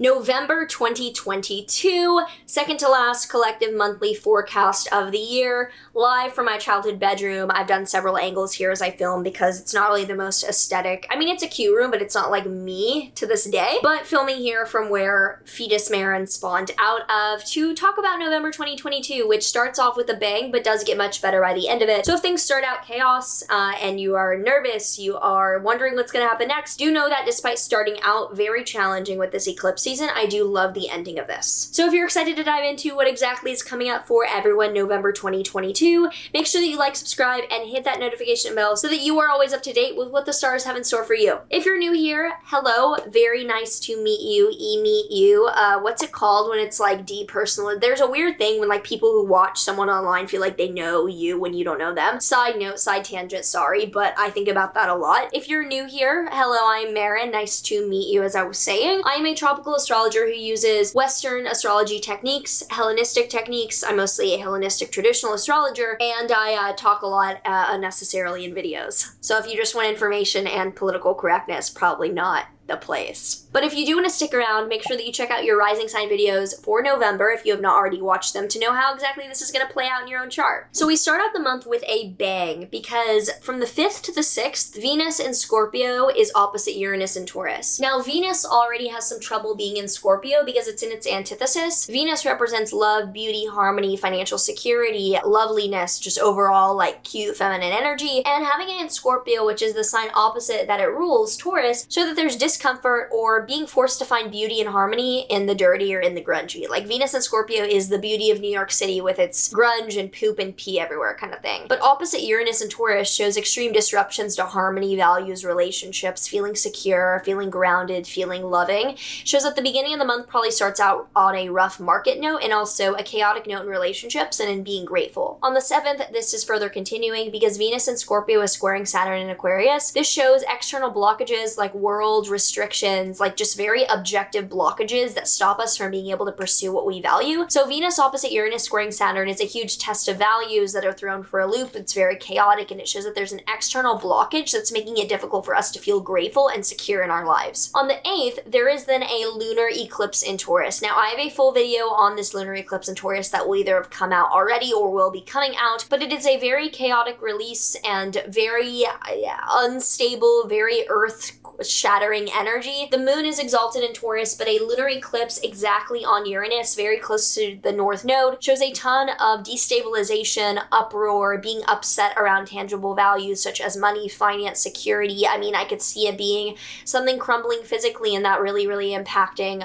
November 2022, second to last collective monthly forecast of the year, live from my childhood bedroom. I've done several angles here as I film because it's not really the most aesthetic. I mean, it's a cute room, but it's not like me to this day. But filming here from where fetus Maren spawned out of to talk about November 2022, which starts off with a bang, but does get much better by the end of it. So if things start out chaos and you are nervous, you are wondering what's going to happen next, do know that despite starting out very challenging with this eclipse season, I do love the ending of this. So if you're excited to dive into what exactly is coming up for everyone November 2022, make sure that you like, subscribe, and hit that notification bell so that you are always up to date with what the stars have in store for you. If you're new here, hello, very nice to meet you, meet you. What's it called when it's like depersonal? There's a weird thing when like people who watch someone online feel like they know you when you don't know them. Side note, side tangent, sorry, but I think about that a lot. If you're new here, hello, I'm Maren, nice to meet you as I was saying. I am a tropical astrologer who uses Western astrology techniques, Hellenistic techniques. I'm mostly a Hellenistic traditional astrologer, and I talk a lot unnecessarily in videos. So if you just want information and political correctness, probably not the place. But if you do want to stick around, make sure that you check out your rising sign videos for November if you have not already watched them to know how exactly this is going to play out in your own chart. So we start out the month with a bang because from the 5th to the 6th, Venus in Scorpio is opposite Uranus in Taurus. Now Venus already has some trouble being in Scorpio because it's in its antithesis. Venus represents love, beauty, harmony, financial security, loveliness, just overall like cute feminine energy. And having it in Scorpio, which is the sign opposite that it rules, Taurus, so that there's discomfort or being forced to find beauty and harmony in the dirty or in the grungy. Like Venus in Scorpio is the beauty of New York City with its grunge and poop and pee everywhere kind of thing. But opposite Uranus and Taurus shows extreme disruptions to harmony, values, relationships, feeling secure, feeling grounded, feeling loving. Shows that the beginning of the month probably starts out on a rough market note and also a chaotic note in relationships and in being grateful. On the 7th, this is further continuing because Venus in Scorpio is squaring Saturn in Aquarius. This shows external blockages like world restrictions, like just very objective blockages that stop us from being able to pursue what we value. So Venus opposite Uranus squaring Saturn is a huge test of values that are thrown for a loop. It's very chaotic and it shows that there's an external blockage that's making it difficult for us to feel grateful and secure in our lives. On the 8th, there is then a lunar eclipse in Taurus. Now I have a full video on this lunar eclipse in Taurus that will either have come out already or will be coming out, but it is a very chaotic release and very unstable, very earth-shattering energy. The moon is exalted in Taurus, but a lunar eclipse exactly on Uranus, very close to the north node, shows a ton of destabilization, uproar, being upset around tangible values such as money, finance, security. I mean, I could see it being something crumbling physically and that really impacting.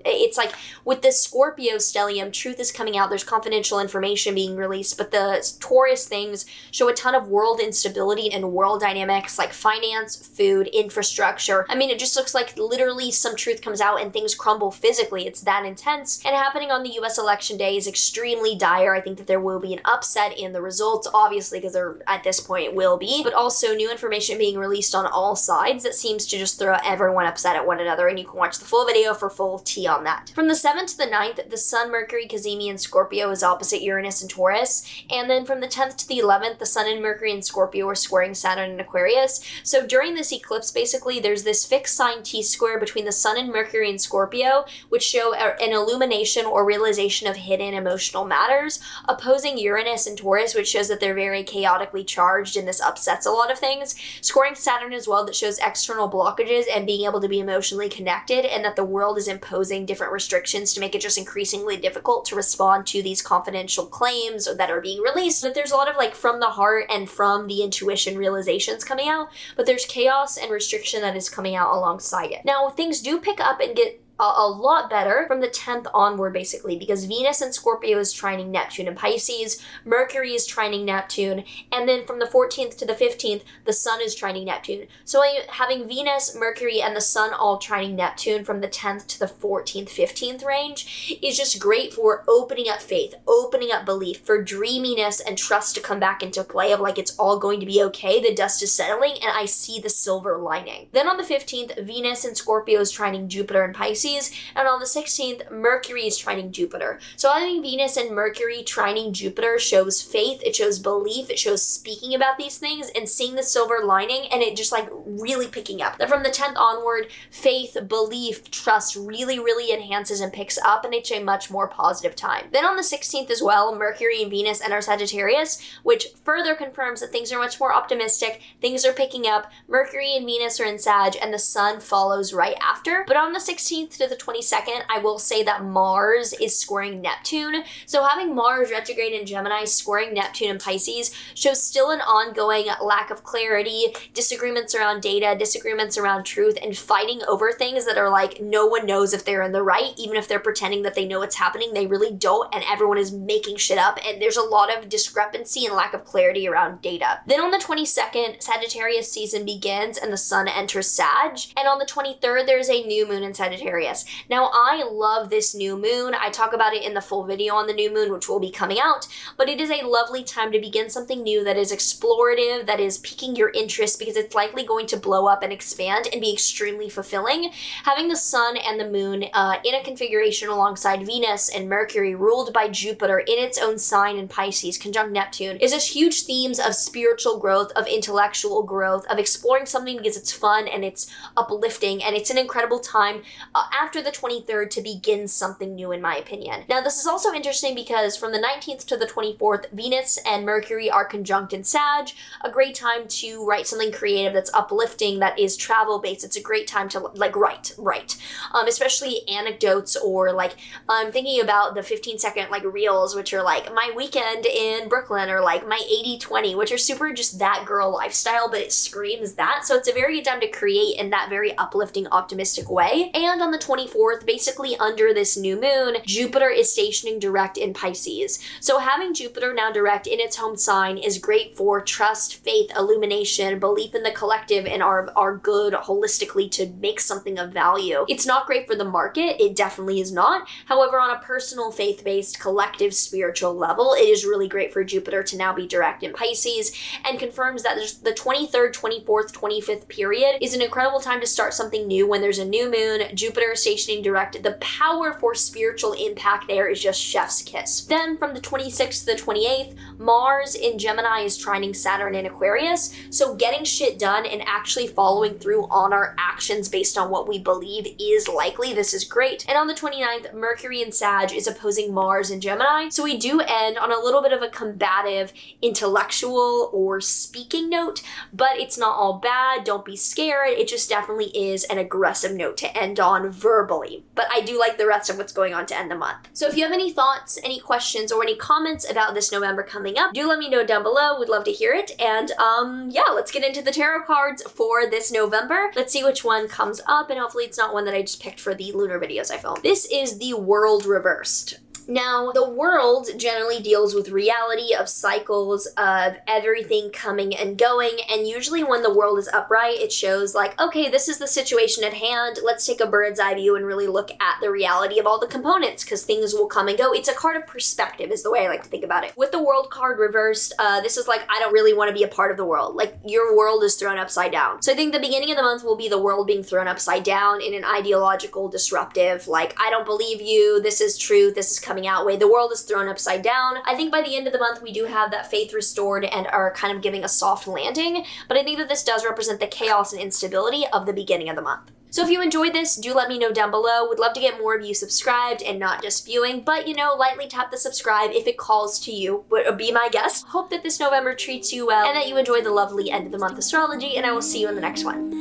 It's like with this Scorpio stellium, truth is coming out, there's confidential information being released, but the Taurus things show a ton of world instability and world dynamics like finance, food, infrastructure. I mean, it just looks like literally some truth comes out and things crumble physically. It's that intense. And happening on the US election day is extremely dire. I think that there will be an upset in the results, obviously, because there at this point will be, but also new information being released on all sides that seems to just throw everyone upset at one another. And you can watch the full video for full tea on that. From the 7th to the 9th, the Sun-Mercury Cazimi in Scorpio is opposite Uranus and Taurus. And then from the 10th to the 11th, the Sun and Mercury in Scorpio are squaring Saturn in Aquarius. So during this eclipse, basically, there's this fixed sign T-square between the Sun and Mercury in Scorpio, which show an illumination or realization of hidden emotional matters, opposing Uranus and Taurus, which shows that they're very chaotically charged and this upsets a lot of things. Scoring Saturn as well, that shows external blockages and being able to be emotionally connected, and that the world is imposing different restrictions to make it just increasingly difficult to respond to these confidential claims that are being released. But there's a lot of like from the heart and from the intuition realizations coming out, but there's chaos and restriction that is coming out alongside it. Now, things do pick up and get a lot better from the 10th onward, basically, because Venus in Scorpio is trining Neptune in Pisces, Mercury is trining Neptune, and then from the 14th to the 15th, the Sun is trining Neptune. So having Venus, Mercury, and the Sun all trining Neptune from the 10th to the 14th, 15th range is just great for opening up faith, opening up belief, for dreaminess and trust to come back into play of like it's all going to be okay, the dust is settling, and I see the silver lining. Then on the 15th, Venus in Scorpio is trining Jupiter in Pisces, Pisces. And on the 16th, Mercury is trining Jupiter. So having Venus and Mercury trining Jupiter shows faith, it shows belief, it shows speaking about these things and seeing the silver lining, and it just like really picking up. Then from the 10th onward, faith, belief, trust really enhances and picks up, and it's a much more positive time. Then on the 16th as well, Mercury and Venus enter Sagittarius, which further confirms that things are much more optimistic, things are picking up, Mercury and Venus are in Sag, and the Sun follows right after. But on the 16th to the 22nd, I will say that Mars is squaring Neptune. So having Mars retrograde in Gemini squaring Neptune in Pisces shows still an ongoing lack of clarity, disagreements around data, disagreements around truth, and fighting over things that are like no one knows if they're in the right, even if they're pretending that they know what's happening, they really don't, and everyone is making shit up, and there's a lot of discrepancy and lack of clarity around data. Then on the 22nd, Sagittarius season begins and the Sun enters Sag, and on the 23rd, there's a new moon in Sagittarius. Now, I love this new moon. I talk about it in the full video on the new moon, which will be coming out, but it is a lovely time to begin something new that is explorative, that is piquing your interest, because it's likely going to blow up and expand and be extremely fulfilling. Having the Sun and the moon in a configuration alongside Venus and Mercury ruled by Jupiter in its own sign in Pisces, conjunct Neptune, is just huge themes of spiritual growth, of intellectual growth, of exploring something because it's fun and it's uplifting, and it's an incredible time after the 23rd to begin something new, in my opinion. Now, this is also interesting because from the 19th to the 24th, Venus and Mercury are conjunct in Sag, a great time to write something creative that's uplifting, that is travel-based. It's a great time to like write, especially anecdotes, or like I'm thinking about the 15-second like reels, which are like my weekend in Brooklyn, or like my 80-20, which are super just that girl lifestyle, but it screams that. So it's a very good time to create in that very uplifting, optimistic way. And on the 24th, basically under this new moon, Jupiter is stationing direct in Pisces. So having Jupiter now direct in its home sign is great for trust, faith, illumination, belief in the collective and our good holistically to make something of value. It's not great for the market. It definitely is not. However, on a personal, faith-based, collective, spiritual level, it is really great for Jupiter to now be direct in Pisces, and confirms that the 23rd, 24th, 25th period is an incredible time to start something new. When there's a new moon, Jupiter stationing direct, the power for spiritual impact there is just chef's kiss. Then from the 26th to the 28th, Mars in Gemini is trining Saturn in Aquarius, so getting shit done and actually following through on our actions based on what we believe is likely. This is great. And on the 29th, Mercury in Sag is opposing Mars in Gemini, so we do end on a little bit of a combative, intellectual or speaking note, but it's not all bad. Don't be scared. It just definitely is an aggressive note to end on verbally, but I do like the rest of what's going on to end the month. So if you have any thoughts, any questions, or any comments about this November coming up, do let me know down below. Would love to hear it. And yeah, let's get into the tarot cards for this November. Let's see which one comes up, and hopefully it's not one that I just picked for the lunar videos I filmed. This is the World reversed. Now, the world generally deals with reality of cycles, of everything coming and going, and usually when the world is upright, it shows like, okay, this is the situation at hand, let's take a bird's eye view and really look at the reality of all the components, because things will come and go. It's a card of perspective is the way I like to think about it. With the world card reversed, this is like, I don't really want to be a part of the world. Like, your world is thrown upside down. So I think the beginning of the month will be the world being thrown upside down in an ideological, disruptive, like, I don't believe you, this is truth, this is coming out way. The world is thrown upside down. I think by the end of the month, we do have that faith restored and are kind of giving a soft landing, but I think that this does represent the chaos and instability of the beginning of the month. So if you enjoyed this, do let me know down below. Would love to get more of you subscribed and not just viewing, but you know, lightly tap the subscribe if it calls to you. Would be my guest. Hope that this November treats you well and that you enjoy the lovely end of the month astrology, and I will see you in the next one.